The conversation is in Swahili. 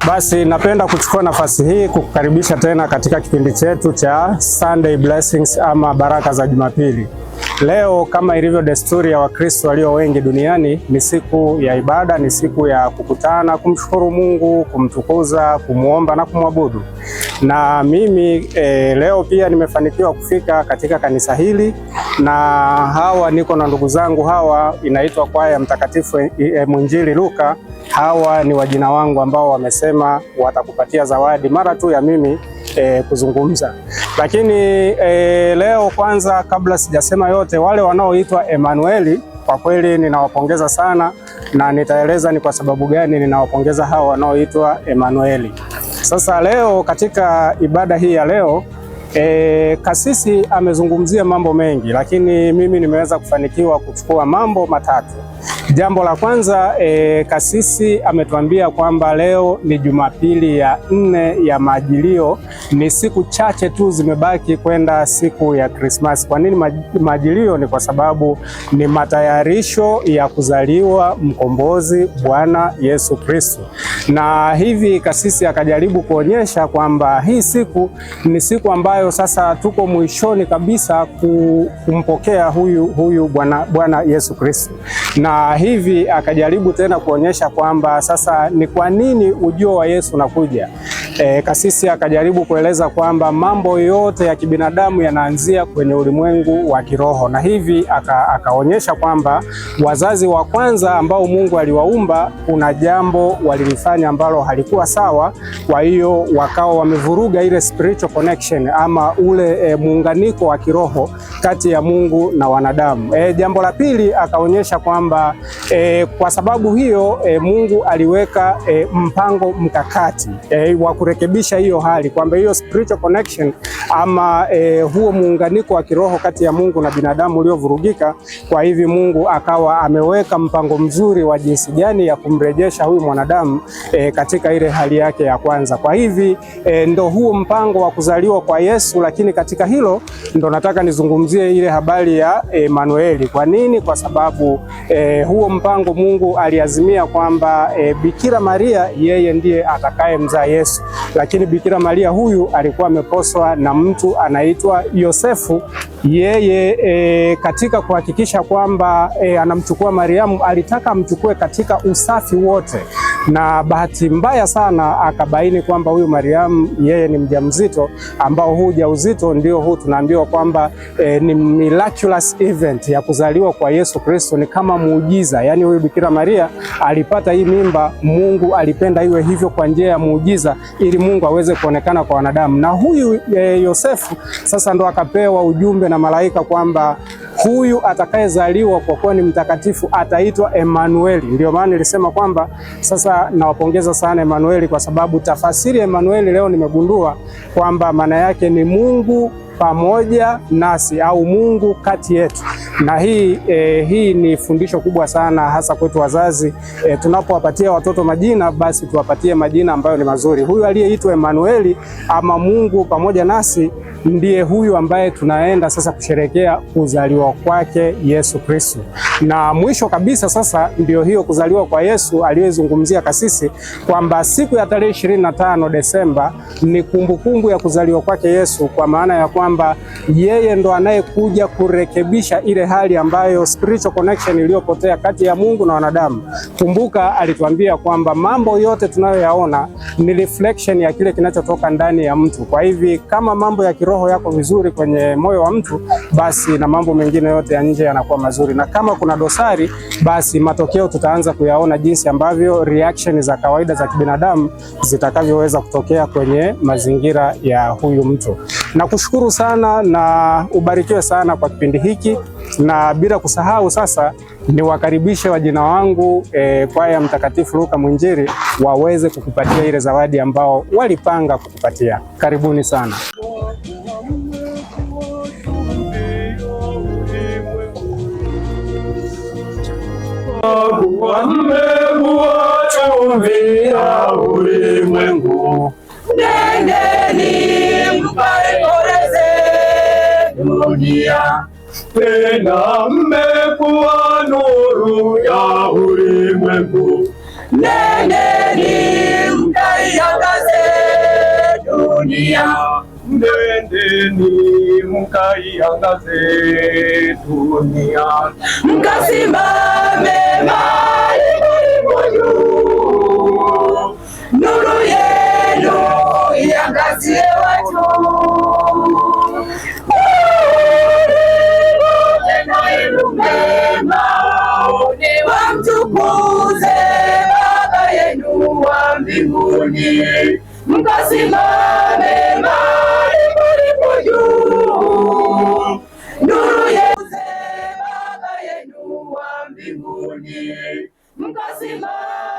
Basi napenda kuchukua nafasi hii kukukaribisha tena katika kipindi chetu cha Sunday Blessings ama baraka za Jumapili. Leo kama ilivyo desturi ya Wakristo walio wengi duniani, ni siku ya ibada, ni siku ya kukutana, kumshukuru Mungu, kumtukuza, kumuomba na kumwabudu. Na mimi leo pia nimefanikiwa kufika katika kanisa hili, na hawa niko na ndugu zangu hawa, inaitwa kwaya Mtakatifu Mwinjili Luka. Hawa ni wajina wangu ambao wamesema watakupatia zawadi mara tu ya mimi kuzungumza. Lakini leo kwanza, kabla sijasema yote, wale wanaoitwa Emanueli, kwa kweli ninawapongeza sana, na nitaeleza ni kwa sababu gani ninawapongeza hawa wanaoitwa Emanueli. Sasa leo katika ibada hii ya leo kasisi amezungumzia mambo mengi, lakini mimi nimeweza kufanikiwa kuchukua mambo matatu. Jambo la kwanza, kasisi ametuambia kwamba leo ni Jumapili ya 4 ya Majilio, ni siku chache tu zimebaki kwenda siku ya Krismasi. Kwa nini Majilio? Ni kwa sababu ni matayarisho ya kuzaliwa mkombozi Bwana Yesu Kristo. Na hivi kasisi akajaribu kuonyesha kwamba hii siku ni siku ambayo sasa tuko mwishoni kabisa kumpokea huyu Bwana Yesu Kristo. Na hivi akajaribu tena kuonyesha kwamba sasa ni kwa nini ujio wa Yesu unakuja. Kasisi akajaribu kueleza kwamba mambo yote ya kibinadamu yanaanzia kwenye ulimwengu wa kiroho, na hivi akaonyesha kwamba wazazi wa kwanza ambao Mungu aliwaumba, kuna jambo walilifanya ambalo halikuwa sawa. Kwa hiyo wakawa wamevuruga ile spiritual connection ama ule muunganiko wa kiroho kati ya Mungu na wanadamu. Jambo la pili akaonyesha kwamba kwa sababu hiyo Mungu aliweka mpango mkakati wa kurekebisha hiyo hali, kwamba hiyo spiritual connection ama huo muunganiko wa kiroho kati ya Mungu na binadamu uliovurugika. Kwa hivi Mungu akawa ameweka mpango mzuri wa jinsi gani ya kumrejesha huyu mwanadamu katika ile hali yake ya kwanza. Kwa hivi ndo huo mpango wa kuzaliwa kwa Yesu, lakini katika hilo ndo nataka nizungumzie ile habari ya Emanueli. Kwa nini? Kwa sababu huo mpango Mungu aliazimia kwamba Bikira Maria yeye ndiye atakaye mzaa Yesu, lakini Bikira Maria huyu alikuwa ameposwa na mtu anaitwa Yosefu. Yeye katika kuhakikisha kwamba anamchukua Mariamu, alitaka amchukue katika usafi wote, na bahati mbaya sana akabaini kwamba huyu Mariamu yeye ni mjamzito, ambao huu ujauzito ndio huu tunaambiwa kwamba ni miraculous event ya kuzaliwa kwa Yesu Kristo, ni kama muujiza. Yani huyu Bikira Maria alipata hii mimba, Mungu alipenda iwe hivyo kwa njia ya muujiza, ili Mungu aweze kuonekana kwa wanadamu. Na huyu Yosefu sasa ndo akapewa ujumbe na malaika kwamba huyu atakayezaliwa kwa kuwa ni mtakatifu ataitwa Emanueli. Ndio maana nilisema kwamba sasa nawapongeza sana Emanueli, kwa sababu tafasiri ya Emanueli leo nimegundua kwamba maana yake ni Mungu pamoja nasi au Mungu kati yetu. Na hii ni fundisho kubwa sana, hasa kwetu wazazi. Tunapowapatia watoto majina, basi tuwapatie majina ambayo ni mazuri. Huyu aliyeitwa Emanueli ama Mungu pamoja nasi ndiye huyu ambaye tunaenda sasa kusherekea kuzaliwa kwake Yesu Kristo. Na mwisho kabisa sasa ndio hiyo kuzaliwa kwa Yesu aliyezungumzia kasisi, kwamba siku ya tarehe 25 Desemba ni kumbukumbu ya kuzaliwa kwake Yesu, kwa maana ya kwamba yeye ndo anayekuja kurekebisha ile hali ambayo spiritual connection iliyopotea kati ya Mungu na wanadamu. Kumbuka alituambia kwamba mambo yote tunayoyaona ni reflection ya kile kinachotoka ndani ya mtu. Kwa hivi kama mambo ya kiroho yako vizuri kwenye moyo wa mtu, basi na mambo mengine yote ya nje yanakuwa mazuri, na kama kuna dosari, basi matokeo tutaanza kuyaona jinsi ambavyo reaction za kawaida za kibinadamu zitakavyoweza kutokea kwenye mazingira ya huyu mtu. Nakushukuru sana na ubarikiwe sana kwa kipindi hiki, na bila kusahau sasa niwakaribishe wajina wangu kwaya Mtakatifu Luka Mwinjili waweze kukupatia ile zawadi ambao walipanga kukupatia. Karibuni sana. Kwa mbegu wa chumvi ya ulimwengu, nendeni mkaikoleze dunia. Tena mmekuwa nuru ya ulimwengu, nendeni mkai Inueni mkaiangaze dunia, mkasimame mahali palipo juu, nuru yenu iangazie watu. Tendeni mema, wamtukuze Baba yenu wa mbinguni, mkasimame mahali palipo juu, nuru yenu Baba yenu wa mbinguni, mkasimame